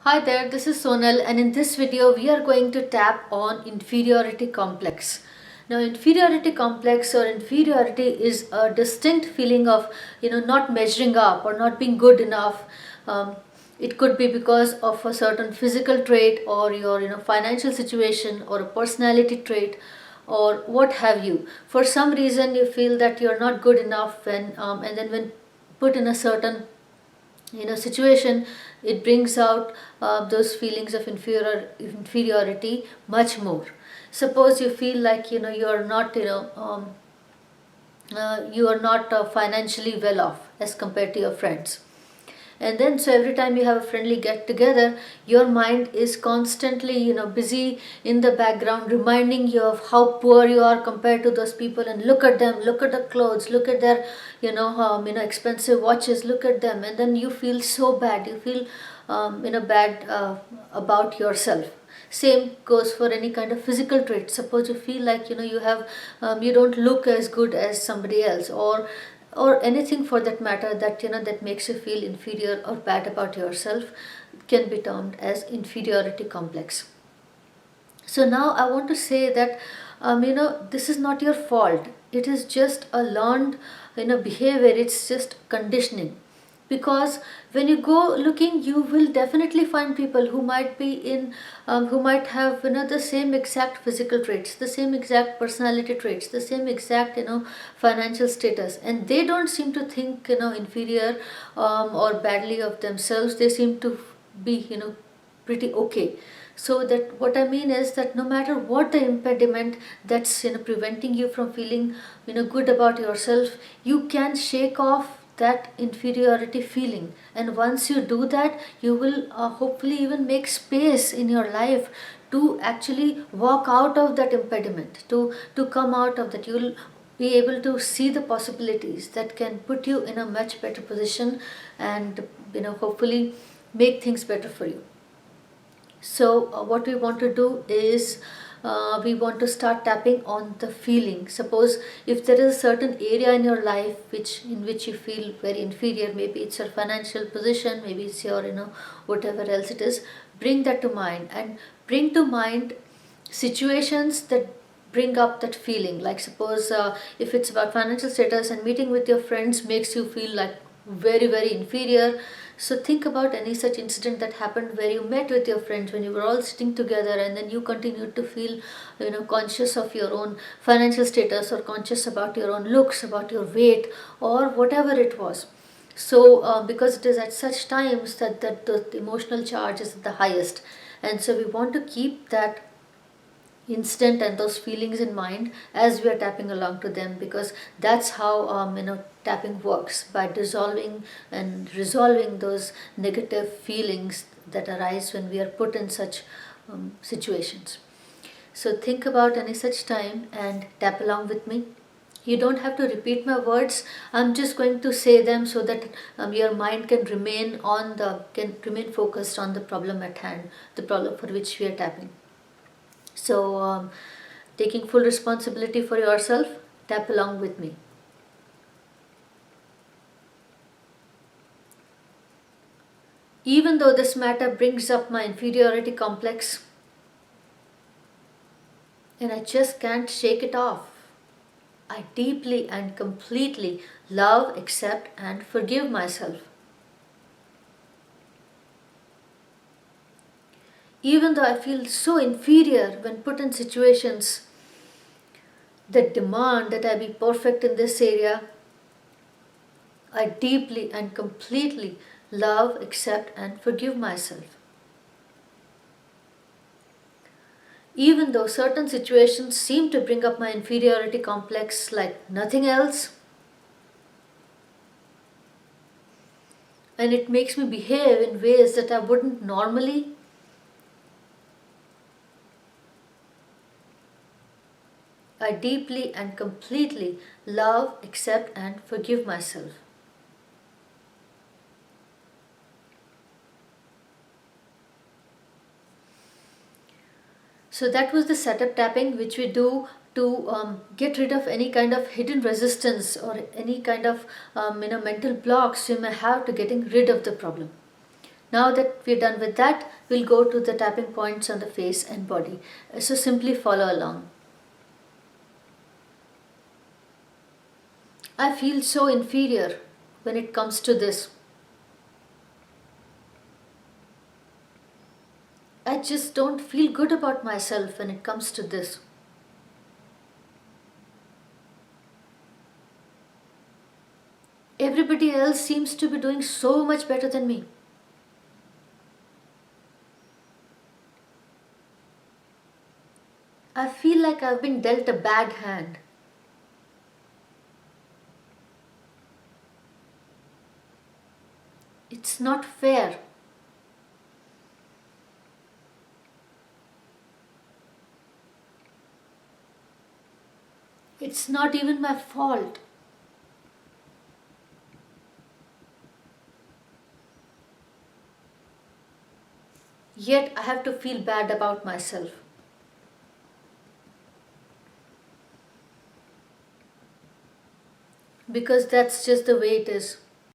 Hi there, this is Sonal, and in this video we are going to tap on inferiority complex. Now inferiority complex or inferiority is a distinct feeling of not measuring up or not being good enough. Um, it could be because of a certain physical trait or your financial situation or a personality trait or what have you. For some reason you feel that you're not good enough and then when put in a certain situation, it brings out those feelings of inferiority much more. Suppose you feel like you're not you are not financially well off as compared to your friends, and then so every time you have a friendly get together, your mind is constantly busy in the background reminding you of how poor you are compared to those people, and look at them, look at the clothes, look at their expensive watches, look at them, and then you feel so bad, you feel bad about yourself. Same goes for any kind of physical trait. Suppose you feel like you have you don't look as good as somebody else, or anything for that matter that that makes you feel inferior or bad about yourself, can be termed as inferiority complex. So now I want to say that this is not your fault. It is just a learned behavior. It's just conditioning. Because when you go looking, you will definitely find people who might be in, who might have the same exact physical traits, the same exact personality traits, the same exact financial status, and they don't seem to think inferior or badly of themselves. They seem to be pretty okay. So that what I mean is that no matter what the impediment that's preventing you from feeling good about yourself, you can shake off that inferiority feeling, and once you do that, you will hopefully even make space in your life to actually walk out of that impediment, to come out of that. You'll be able to see the possibilities that can put you in a much better position, and hopefully make things better for you. So what we want to do is we want to start tapping on the feeling. Suppose if there is a certain area in your life in which you feel very inferior, maybe it's your financial position, maybe it's your whatever else it is, bring that to mind, and bring to mind situations that bring up that feeling. Like suppose if it's about financial status and meeting with your friends makes you feel like very inferior, so think about any such incident that happened where you met with your friends when you were all sitting together, and then you continued to feel conscious of your own financial status, or conscious about your own looks, about your weight, or whatever it was. So because it is at such times that the emotional charge is at the highest, and so we want to keep that instant and those feelings in mind as we are tapping along to them, because that's how tapping works, by dissolving and resolving those negative feelings that arise when we are put in such situations. So think about any such time and tap along with me. You don't have to repeat my words. I'm just going to say them so that your mind can remain focused on the problem at hand, the problem for which we are tapping. So, taking full responsibility for yourself, tap along with me. Even though this matter brings up my inferiority complex, and I just can't shake it off, I deeply and completely love, accept, and forgive myself. Even though I feel so inferior when put in situations that demand that I be perfect in this area, I deeply and completely love, accept, and forgive myself. Even though certain situations seem to bring up my inferiority complex like nothing else, and it makes me behave in ways that I wouldn't normally, I deeply and completely love, accept, and forgive myself. So that was the setup tapping which we do to get rid of any kind of hidden resistance or any kind of mental blocks you may have to getting rid of the problem. Now that we're done with that, we'll go to the tapping points on the face and body. So simply follow along. I feel so inferior when it comes to this. I just don't feel good about myself when it comes to this. Everybody else seems to be doing so much better than me. I feel like I've been dealt a bad hand. It's not fair. It's not even my fault. Yet I have to feel bad about myself. Because that's just the way it is.